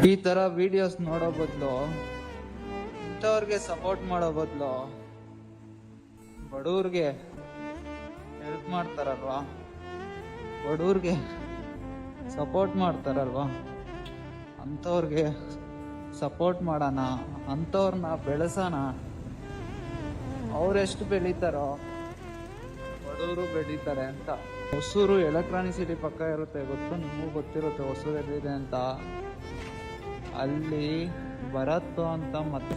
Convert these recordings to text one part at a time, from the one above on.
ಈ ತರ ವಿಡಿಯೋಸ್ ನೋಡೋ ಬದಲು ಇಂಥವ್ರಿಗೆ ಸಪೋರ್ಟ್ ಮಾಡೋ ಬದಲು ಬಡವ್ರಿಗೆ ಹೆಲ್ಪ್ ಮಾಡ್ತಾರಲ್ವಾ, ಬಡವ್ರಿಗೆ ಸಪೋರ್ಟ್ ಮಾಡ್ತಾರಲ್ವಾ, ಅಂಥವ್ರಿಗೆ ಸಪೋರ್ಟ್ ಮಾಡೋಣ, ಅಂಥವ್ರನ್ನ ಬೆಳೆಸೋಣ. ಅವರೆಷ್ಟು ಬೆಳೀತಾರೋ ಬಡವರು ಬೆಳೀತಾರೆ ಅಂತ. ಹೊಸೂರು ಎಲೆಕ್ಟ್ರಾನಿಕ್ ಸಿಟಿ ಪಕ್ಕ ಇರುತ್ತೆ, ಗೊತ್ತು, ನಿಮಗೂ ಗೊತ್ತಿರುತ್ತೆ ಹೊಸೂರು ಎಲ್ಲಿದೆ ಅಂತ. ಅಲ್ಲಿ ಭರತ್ ಅಂತ ಮತ್ತೆ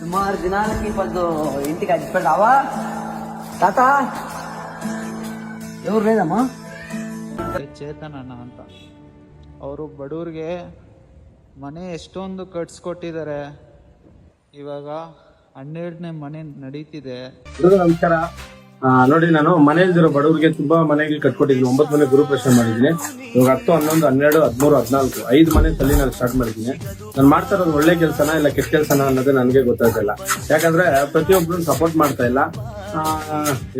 సుమారు దినాలకి పద్దు ఇంటికి అడిచిపెట్టావా తాత? ఎవరు లేదమ్మా? ಚೇತನಣ್ಣ ಅಂತ. ಅವರು ಬಡವ್ರಿಗೆ ಮನೆ ಎಷ್ಟೊಂದು ಕಟ್ಸ್ಕೊಟ್ಟಿದ್ದಾರೆ. ಇವಾಗ 12ನೇ ಮನೆ ನಡೀತಿದೆ. ನಮಸ್ಕಾರ. ನೋಡಿ, ನಾನು ಮನೆಯಲ್ಲಿರೋ ಬಡವರಿಗೆ ತುಂಬಾ ಮನೆಗಳು ಕಟ್ಕೊಟ್ಟಿದ್ದೀನಿ. 9 ಮನೆ ಗೃಹಪ್ರವೇಶ ಮಾಡಿದ್ದೀನಿ. ಇವಾಗ 10, 11, 12, 13, 14 5 ಮನೆ ತಲ್ಲಿ ನಾನು ಸ್ಟಾರ್ಟ್ ಮಾಡಿದ್ದೀನಿ. ನಾನು ಮಾಡ್ತಾ ಇರೋದು ಒಳ್ಳೆ ಕೆಲಸನ ಇಲ್ಲ ಕೆಟ್ಟ ಕೆಲಸನ ಅನ್ನೋದೇ ನನಗೆ ಗೊತ್ತಾಗ್ತಿಲ್ಲ. ಯಾಕಂದ್ರೆ ಪ್ರತಿಯೊಬ್ರು ಸಪೋರ್ಟ್ ಮಾಡ್ತಾ ಇಲ್ಲ.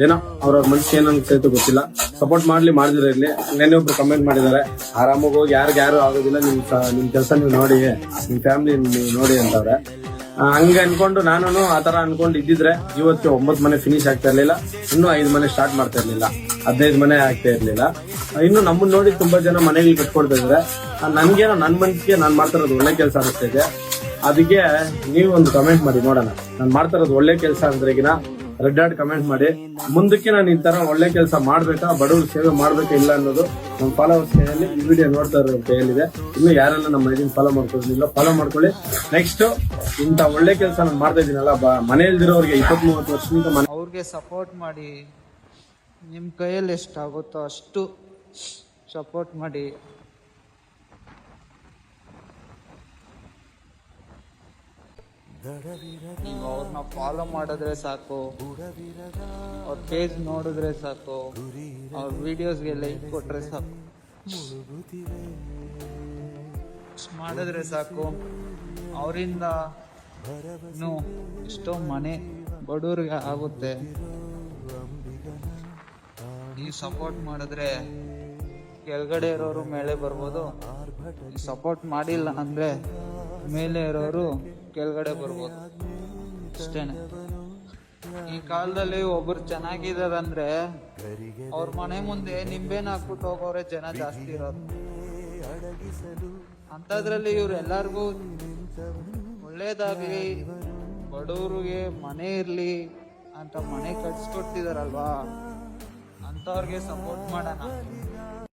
ಏನೋ ಅವ್ರವ್ರ ಮನುಷ್ಯ ಏನೋ ಅನ್ಸೈತೆ ಗೊತ್ತಿಲ್ಲ. ಸಪೋರ್ಟ್ ಮಾಡ್ದಿರಲಿ. ನೆನ್ನೆ ಒಬ್ರು ಕಮೆಂಟ್ ಮಾಡಿದ್ದಾರೆ, ಆರಾಮಾಗಿ ಹೋಗಿ ಯಾರು ಆಗೋದಿಲ್ಲ, ನಿಮ್ ಕೆಲಸ ನೀವು ನೋಡಿ, ನಿಮ್ ಫ್ಯಾಮಿಲಿ ನೀವು ನೋಡಿ ಅಂತವ್ರೆ. ಹಂಗ ಅನ್ಕೊಂಡು ನಾನು ಆತರ ಅನ್ಕೊಂಡು ಇದ್ದಿದ್ರೆ ಇವತ್ತು 9 ಮನೆ ಫಿನಿಶ್ ಆಗ್ತಾ ಇರ್ಲಿಲ್ಲ, ಇನ್ನೂ 5 ಮನೆ ಸ್ಟಾರ್ಟ್ ಮಾಡ್ತಾ ಇರ್ಲಿಲ್ಲ, 15 ಮನೆ ಆಗ್ತಾ ಇರ್ಲಿಲ್ಲ. ಇನ್ನು ನಮ್ಮನ್ನ ನೋಡಿ ತುಂಬಾ ಜನ ಮನೆಗಳು ಕಟ್ಕೊಡ್ತಾ ಇದ್ರೆ ನನ್ಗೇನೋ ನನ್ ಮನ್ಸಿಗೆ ನಾನ್ ಮಾಡ್ತಾ ಇರೋದು ಒಳ್ಳೆ ಕೆಲಸ ಅನಿಸ್ತಾ ಇದೆ. ಅದಕ್ಕೆ ನೀವು ಒಂದು ಕಮೆಂಟ್ ಮಾಡಿ ನೋಡೋಣ, ನಾನ್ ಮಾಡ್ತಾ ಇರೋದು ಒಳ್ಳೆ ಕೆಲಸ ಅಂದ್ರೆಗಿನ ರೆಡ್ ಹಾರ್ಟ್ ಕಮೆಂಟ್ ಮಾಡಿ. ಮುಂದಕ್ಕೆ ನಾನು ಈ ತರ ಒಳ್ಳೆ ಕೆಲಸ ಮಾಡ್ಬೇಕಾ, ಬಡವ್ರ ಸೇವೆ ಮಾಡ್ಬೇಕಾ ಇಲ್ಲ ಅನ್ನೋದು ನಮ್ಮ ಫಾಲೋವರ್ಸ್ ಕೈಯಲ್ಲಿ ಈ ವಿಡಿಯೋ ನೋಡ್ತಾ ಇರೋ ಕೈಯಲ್ಲಿದೆ. ಇನ್ನು ಯಾರೆಲ್ಲ ನಮ್ಮ ಇದನ್ನ ಫಾಲೋ ಮಾಡ್ಕೊಳ್ಳಿಲ್ಲ ಫಾಲೋ ಮಾಡ್ಕೊಳ್ಳಿ. ನೆಕ್ಸ್ಟ್ ಇಂತ ಒಳ್ಳೆ ಕೆಲಸ ನಾನು ಮಾಡ್ತಾ ಇದ್ದೀನಲ್ಲ, ಮನೆಯಲ್ಲಿರೋರಿಗೆ 20-30 ವರ್ಷದಿಂದ ಅವ್ರಿಗೆ ಸಪೋರ್ಟ್ ಮಾಡಿ. ನಿಮ್ಮ ಕೈಯಲ್ಲಿ ಎಷ್ಟಾಗುತ್ತೋ ಅಷ್ಟು ಸಪೋರ್ಟ್ ಮಾಡಿ. ನೀವು ಅವ್ರನ್ನ ಫಾಲೋ ಮಾಡಿದ್ರೆ ಸಾಕು, ಅವ್ರ ಪೇಜ್ ನೋಡಿದ್ರೆ ಸಾಕು, ಅವ್ರ ವಿಡಿಯೋಸ್ಗೆ ಲೈಕ್ ಕೊಟ್ರೆ ಸಾಕು, ಮಾಡಿದ್ರೆ ಸಾಕು. ಅವರಿಂದ ಇನ್ನು ಎಷ್ಟೋ ಮನೆ ಬಡವ್ರಿಗೆ ಆಗುತ್ತೆ. ನೀವು ಸಪೋರ್ಟ್ ಮಾಡಿದ್ರೆ ಕೆಳಗಡೆ ಇರೋರು ಮೇಲೆ ಬರ್ಬೋದು, ಸಪೋರ್ಟ್ ಮಾಡಿಲ್ಲ ಅಂದ್ರೆ ಮೇಲೆ ಇರೋರು ಕೆಳಗಡೆ ಬರ್ಬೋದು. ಅಷ್ಟೇನೆ. ಈ ಕಾಲದಲ್ಲಿ ಒಬ್ರು ಚೆನ್ನಾಗಿದಾರಂದ್ರೆ ಅವ್ರ ಮನೆ ಮುಂದೆ ನಿಂಬೆನ ಹಾಕ್ಬಿಟ್ಟು ಹೋಗೋರೆ ಜನ ಜಾಸ್ತಿ ಇರೋದು. ಅಂತದ್ರಲ್ಲಿ ಇವ್ರು ಎಲ್ಲಾರ್ಗೂ ಒಳ್ಳೇದಾಗ್ಲಿ, ಬಡವ್ರಿಗೆ ಮನೆ ಇರ್ಲಿ ಅಂತ ಮನೆ ಕಟ್ಸ್ಕೊಡ್ತಿದಾರಲ್ವಾ, ಅಂತವ್ರಿಗೆ ಸಪೋರ್ಟ್ ಮಾಡೋಣ.